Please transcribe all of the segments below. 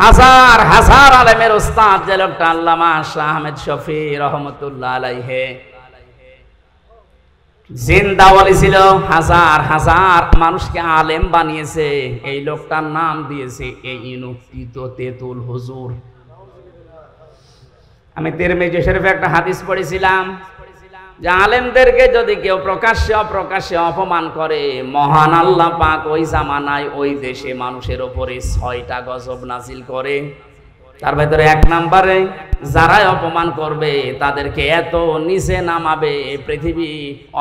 হাজার হাজার আলেমের উস্তাদ যে লোকটা আল্লামা শাহ আহমেদ শফি রহমতুল্লাহ আলাইহি জিন্দা ওলি ছিল, হাজার হাজার মানুষকে আলেম বানিয়েছে। এই লোকটার নাম দিয়েছে এই ইনুক্তিত তেতুল হুজুর। আমি তিরমিজি শরীফে একটা হাদিস পড়েছিলাম যে আলেমদেরকে যদি কেউ প্রকাশ্যে অপ্রকাশ্যে অপমান করে, মহান আল্লাহ পাক ওই জামানায় ওই দেশে মানুষের উপরে 6টা গজব নাজিল করে। তার ভেতরে 1 নম্বরে যারাই অপমান করবে তাদেরকে এত নিচে নামাবে, পৃথিবী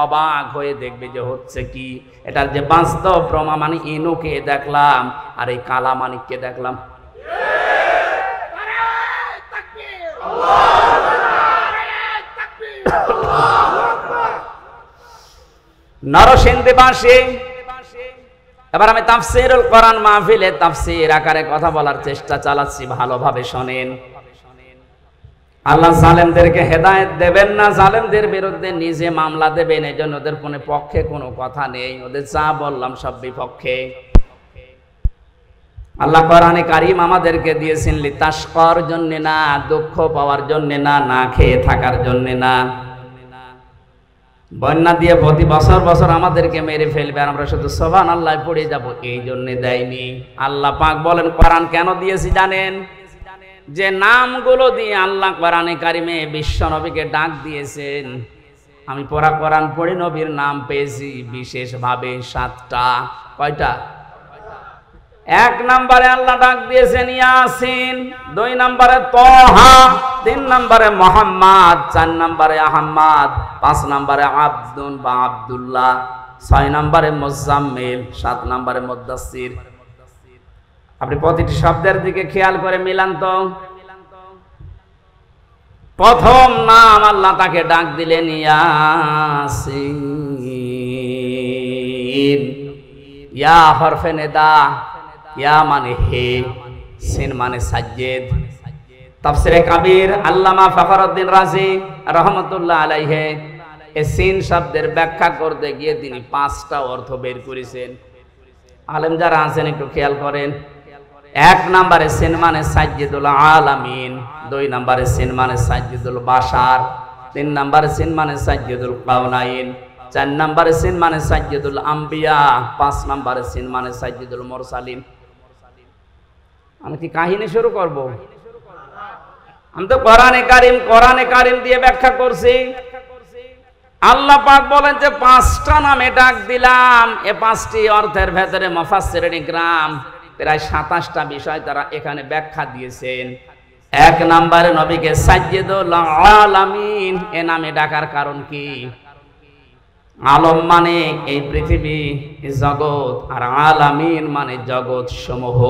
অবাক হয়ে দেখবে যে হচ্ছে কি। এটার যে বাস্তব প্রমাণ, মানে ইনুকে দেখলাম আর এই কালামানিককে দেখলাম। নরসিংদীবাসী, এবার আমি তাফসীরুল কোরআন মাহফিলে তাফসীর আকারে কথা বলার চেষ্টা চালাচ্ছি, ভালোভাবে শোনেন। আল্লাহ জালেমদেরকে হেদায়েত দেবেন না, জালেমদের বিরুদ্ধে নিজে মামলা দেবেন। এই জন্য ওদের কোনো পক্ষে কোনো কথা নেই, ওদের যা বললাম সব বিপক্ষে। আল্লাহ কোরআনে কারীম আমাদেরকে দিয়েছেন লিতাশকার জন্য না, দুঃখ পাওয়ার জন্য না, না খেয়ে থাকার জন্য না। বন্যা দিয়ে প্রতি বছর বছর আমাদেরকে মেরে ফেলবে আর আমরা শুধু সুবহানাল্লাহ পড়ে যাব, এই জন্য দেয়নি। আল্লাহ পাক বলেন কোরআন কেন দিয়েছি জানেন? যে নামগুলো দিয়ে আল্লাহ কোরআনে কারিমে বিশ্ব নবীকে ডাক দিয়েছেন। আমি পড়া কোরআন পড়ে নবীর নাম পেয়েছি বিশেষভাবে 7টা। কয়টা? 1 নম্বরে আল্লাহ ডাক দিয়েছেন ইয়াসিন, 2 নম্বরে তহা, 3 নম্বরে মোহাম্মদ, 4 নম্বরে আহমদ, 5 নম্বরে আব্দুন বা আব্দুল্লাহ, 6 নম্বরে মুজাম্মিল, 7 নম্বরে মুদাসসির। আপনি প্রতিটি শব্দের দিকে খেয়াল করে মিলান তো। প্রথম নাম আল্লাহ তাকে ডাক দিলেন ইয়াসিন। ইয়া হরফে নেদা, ইয়া মানে হে, সিন মানে সাজ্জেদ। তাফসীরে কাবীর আল্লামা ফখরউদ্দিন রাজি রহমাতুল্লাহ আলাইহি এই সিন শব্দের ব্যাখ্যা করতে গিয়ে তিনি 5টা অর্থ বের করেছেন। আলেম যারা আছেন একটু খেয়াল করেন। 1 নম্বরে সিন মানে সাজ্জেদুল আলামিন, 2 নম্বরে সিন মানে সাজ্জেদুল বাশার, 3 নম্বরে সিন মানে সাজ্জেদুল কাউনাইন, 4 নম্বরে সিন মানে সাজ্জেদুল আম্বিয়া, 5 নম্বরে সিন মানে সাজ্জেদুল মুরসালিন। আমি কি কাহিনী শুরু করব? আমি তো কোরআনে কারীম দিয়ে ব্যাখ্যা করছি। আল্লাহ পাক বলেন যে 5টা নামে ডাক দিলাম। এই 5টি অর্থের ভেতরে মুফাসসিরিন ইকরাম প্রায় 27টা বিষয় তারা এখানে ব্যাখ্যা দিয়েছেন। 1 নম্বরে নবীকে সাজ্জেদুল আলামিন এ নামে ডাকার কারণ কি? আলম মানে এই পৃথিবী, জগৎ, আর আলামিন মানে জগৎ সমূহ।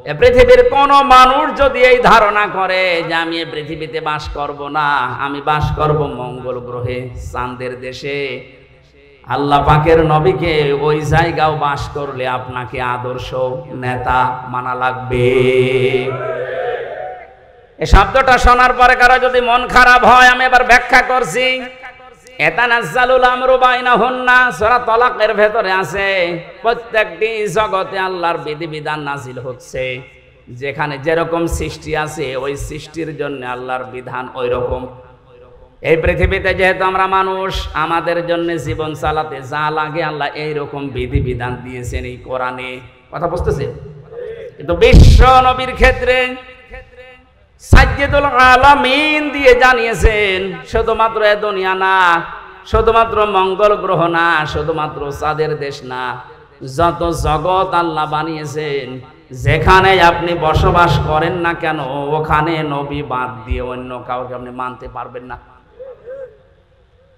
এই পৃথিবীর কোন মানুষ যদি এই ধারণা করে যে আমি এই পৃথিবীতে বাস করব না, আমি বাস করব মঙ্গল গ্রহে, চাঁদের দেশে, আল্লাহ পাকের নবীকে ওই জায়গাও বাস করলে আপনাকে আদর্শ নেতা মানা লাগবে। এই শব্দটা শোনার পরে কারো যদি মন খারাপ হয়, আমি এবার ব্যাখ্যা করছি। এতানাজ্জালুল আমরু বাইনাহুন্না, সূরা তালাকের ভেতরে আছে প্রত্যেকটি জগতে আল্লাহর বিধিবিধান নাজিল হচ্ছে। যেখানে যেরকম সৃষ্টি আছে ওই সৃষ্টির জন্য আল্লাহর বিধান ওই রকম। এই পৃথিবীতে যেহেতু আমরা মানুষ, আমাদের জন্য জীবন চালাতে যা লাগে আল্লাহ এইরকম বিধিবিধান দিয়েছেন এই কোরআনে। কথা বুঝতেছেন? কিন্তু বিশ্ব নবীর ক্ষেত্রে সাজ্জেদুল আলামিন দিয়ে জানিয়েছেন শুধুমাত্র এ দুনিয়া না, শুধুমাত্র মঙ্গল গ্রহ না, শুধুমাত্র চাঁদের দেশ না, যত জগৎ আল্লাহ বানিয়েছেন, যেখানে আপনি বসবাস করেন না কেন ওখানে নবী বাদ দিয়ে অন্য কাউকে আপনি মানতে পারবেন না।